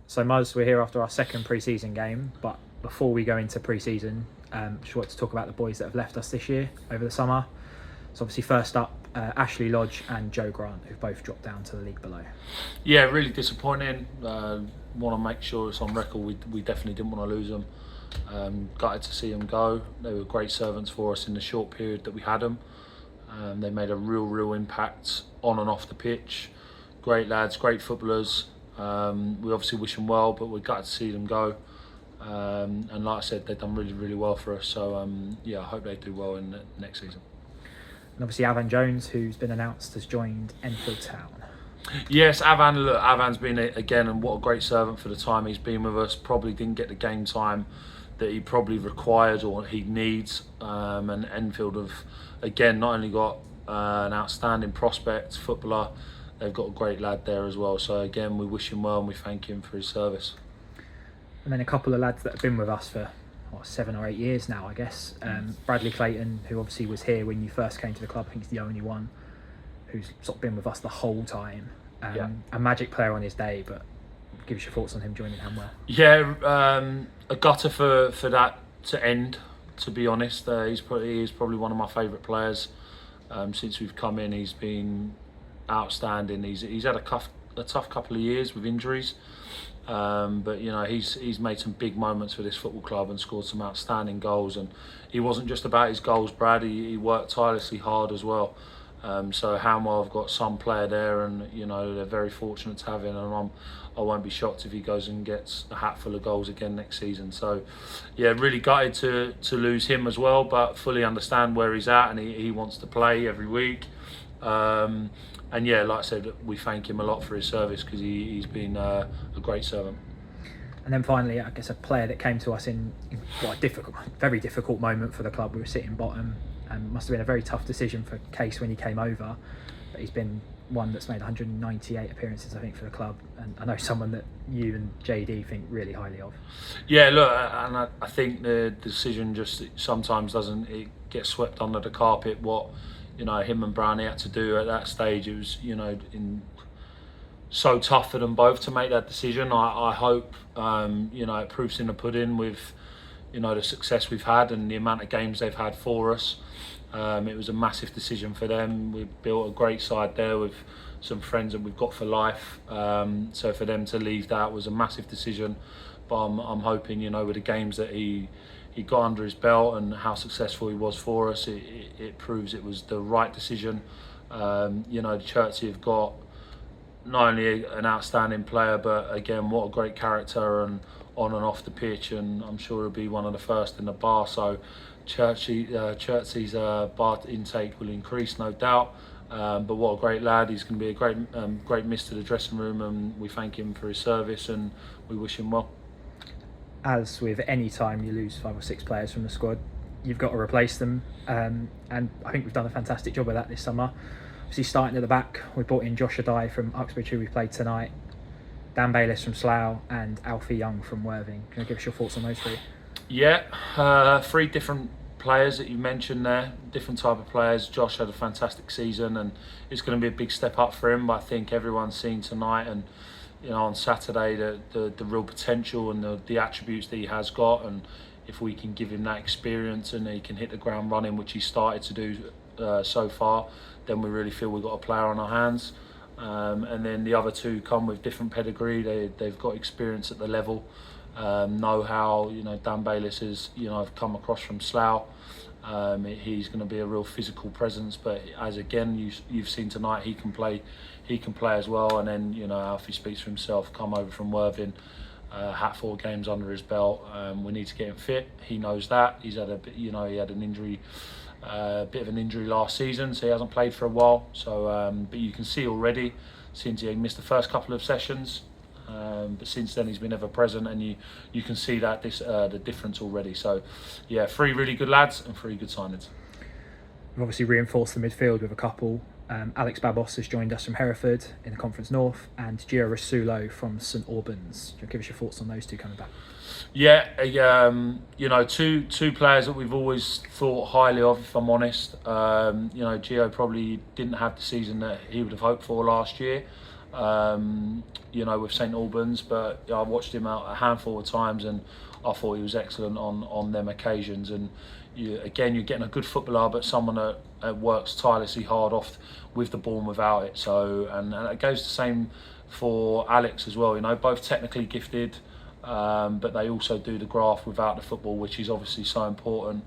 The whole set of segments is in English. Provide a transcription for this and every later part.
So Muzz, we're here after our second pre-season game, but before we go into pre-season, just want to talk about the boys that have left us this year over the summer. So obviously first up, Ashley Lodge and Joe Grant, who've both dropped down to the league below. Yeah, really disappointing. Want to make sure it's on record. We definitely didn't want to lose them. Gutted to see them go. They were great servants for us in the short period that we had them. They made a real impact on and off the pitch. Great lads, great footballers. We obviously wish them well, but we're gutted to see them go. And like I said, they've done really well for us. So yeah, I hope they do well in the next season. And obviously Avan Jones, who's been announced, has joined Enfield Town. Yes, Avan. Look, Avan's been again, and what a great servant for the time he's been with us. Probably didn't get the game time that he probably requires or he needs. And Enfield have again not only got an outstanding prospect footballer, they've got a great lad there as well. So again, we wish him well and we thank him for his service. And then a couple of lads that have been with us for 7 or 8 years now, I guess. Bradley Clayton, who obviously was here when you first came to the club. I think he's the only one who's sort of been with us the whole time. A magic player on his day, but give us your thoughts on him joining Hamwell. Yeah, a gutter for that to end, to be honest. He is probably one of my favourite players since we've come in. He's been outstanding. He's had a tough couple of years with injuries. But you know, he's made some big moments for this football club and scored some outstanding goals. And he wasn't just about his goals, Brad. He worked tirelessly hard as well. So Hamwell have got some player there, and you know they're very fortunate to have him. And I won't be shocked if he goes and gets a hat full of goals again next season. So yeah, really gutted to lose him as well, but fully understand where he's at, and he wants to play every week. And yeah, like I said, we thank him a lot for his service because he's been a great servant. And then finally, I guess a player that came to us in quite a very difficult moment for the club. We were sitting bottom, and must have been a very tough decision for Case when he came over. But he's been one that's made 198 appearances, I think, for the club. And I know someone that you and JD think really highly of. Yeah, look, and I think the decision just sometimes it gets swept under the carpet. What him and Brownie had to do at that stage, it was so tough for them both to make that decision. I hope it proves in the pudding with the success we've had and the amount of games they've had for us. It was a massive decision for them. We built a great side there with some friends that we've got for life. So for them to leave that was a massive decision. But I'm hoping with the games that he got under his belt and how successful he was for us, it proves it was the right decision. The Chertsey have got not only an outstanding player, but again, what a great character and on and off the pitch, and I'm sure he'll be one of the first in the bar. So Chertsey's bar intake will increase, no doubt. But what a great lad. He's going to be a great miss to the dressing room, and we thank him for his service and we wish him well. As with any time you lose 5 or 6 players from the squad, you've got to replace them, and I think we've done a fantastic job of that this summer. Obviously, starting at the back, we brought in Josh Adai from Uxbridge, who we played tonight, Dan Bayliss from Slough, and Alfie Young from Worthing. Can you give us your thoughts on those 3? Yeah, 3 different players that you mentioned there, different type of players. Josh had a fantastic season, and it's going to be a big step up for him. But I think everyone's seen tonight and on Saturday the real potential and the attributes that he has got, and if we can give him that experience and he can hit the ground running, which he started to do so far, then we really feel we've got a player on our hands. And then the other 2 come with different pedigree. They've got experience at the level, know how Dan Bayliss is I've come across from Slough. He's going to be a real physical presence, but as again you've seen tonight, he can play as well. And then Alfie speaks for himself, come over from Worthing, had 4 games under his belt. We need to get him fit. He knows that. He's had he had an injury, bit of an injury last season, so he hasn't played for a while. So but you can see already, since he missed the first couple of sessions, but since then he's been ever present, and you can see that the difference already. So yeah, 3 really good lads and 3 good signings. We've obviously reinforced the midfield with a couple. Alex Babos has joined us from Hereford in the Conference North, and Gio Rasulo from St Albans. Do you give us your thoughts on those 2 coming back? Yeah, two players that we've always thought highly of, if I'm honest. Gio probably didn't have the season that he would have hoped for last year. with St Albans, but I watched him out a handful of times and I thought he was excellent on them occasions. And you're getting a good footballer, but someone that works tirelessly hard off with the ball and without it. So and it goes the same for Alex as well. Both technically gifted, but they also do the graft without the football, which is obviously so important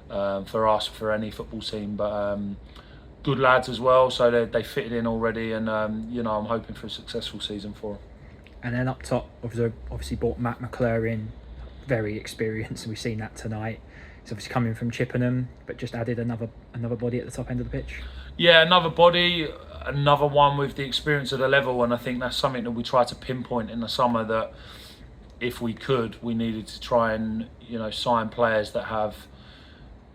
for us, for any football team. But good lads as well, so they fitted in already, and I'm hoping for a successful season for them. And then up top, obviously brought Matt McClure in, very experienced, and we've seen that tonight. He's obviously coming from Chippenham, but just added another body at the top end of the pitch. Yeah, another body, another one with the experience at the level, and I think that's something that we tried to pinpoint in the summer, that if we could, we needed to try and sign players that have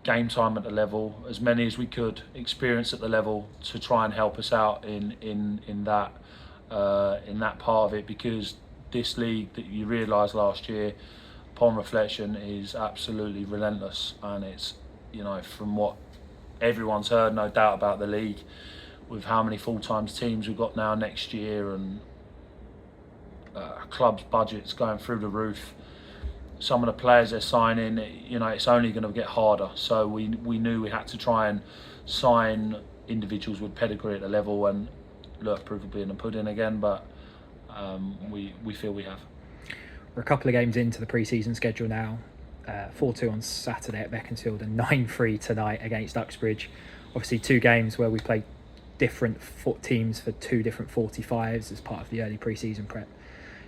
game time at the level, as many as we could, experience at the level, to try and help us out in that part of it, because this league, that you realised last year, upon reflection, is absolutely relentless. And it's from what everyone's heard, no doubt, about the league, with how many full-time teams we've got now next year, and clubs' budgets going through the roof. Some of the players they're signing, it's only going to get harder. So we knew we had to try and sign individuals with pedigree at the level, and look, proof will be in the pudding again, but we feel we have. We're a couple of games into the pre-season schedule now. 4-2 on Saturday at Beaconsfield and 9-3 tonight against Uxbridge. Obviously 2 games where we played different teams for 2 different 45s as part of the early pre-season prep.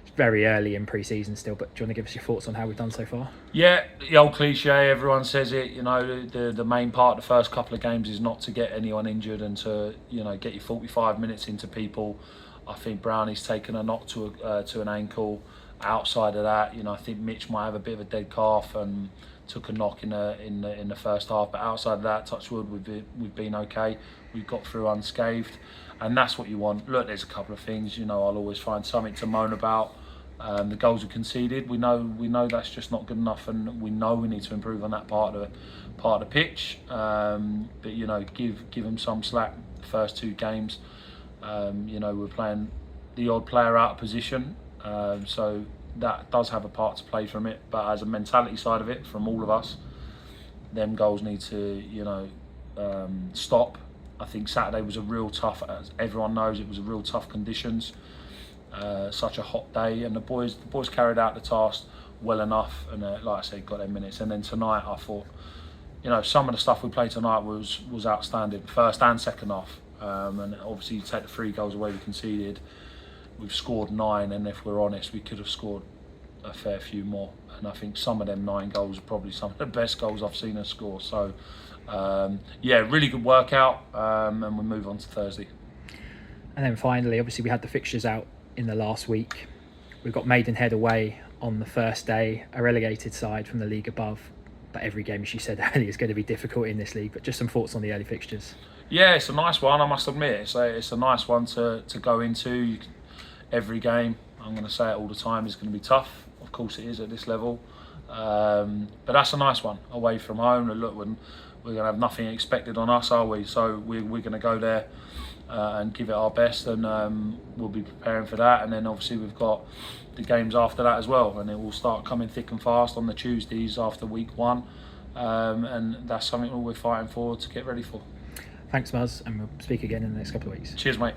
It's very early in pre-season still, but do you want to give us your thoughts on how we've done so far? Yeah, the old cliche, everyone says it, the main part of the first couple of games is not to get anyone injured and to get you 45 minutes into people. I think Brownie's taken a knock to an ankle. Outside of that, I think Mitch might have a bit of a dead calf and took a knock in the first half. But outside of that, touch wood, we've been okay. We've got through unscathed, and that's what you want. Look, there's a couple of things. I'll always find something to moan about. The goals we conceded, we know that's just not good enough, and we know we need to improve on that part of the pitch. But give them some slack. The first 2 games, we're playing the odd player out of position. So that does have a part to play from it, but as a mentality side of it, from all of us, them goals need to stop. I think Saturday was a real tough, as everyone knows, it was a real tough conditions, such a hot day, and the boys carried out the task well enough, and like I said, got their minutes. And then tonight, I thought some of the stuff we played tonight was outstanding, first and second half, and obviously you take the 3 goals away we conceded. We've scored 9, and if we're honest, we could have scored a fair few more. And I think some of them 9 goals are probably some of the best goals I've seen us score. So, really good workout, and we move on to Thursday. And then finally, obviously, we had the fixtures out in the last week. We've got Maidenhead away on the first day, a relegated side from the league above. But every game, as you said earlier, is going to be difficult in this league. But just some thoughts on the early fixtures. Yeah, it's a nice one, I must admit. It's a nice one to go into. Every game, I'm going to say it all the time, is going to be tough. Of course it is at this level. But that's a nice one, away from home. And look, we're going to have nothing expected on us, are we? So we're going to go there and give it our best, and we'll be preparing for that. And then obviously we've got the games after that as well, and it will start coming thick and fast on the Tuesdays after week 1. And that's something we're fighting for to get ready for. Thanks, Muzz, and we'll speak again in the next couple of weeks. Cheers, mate.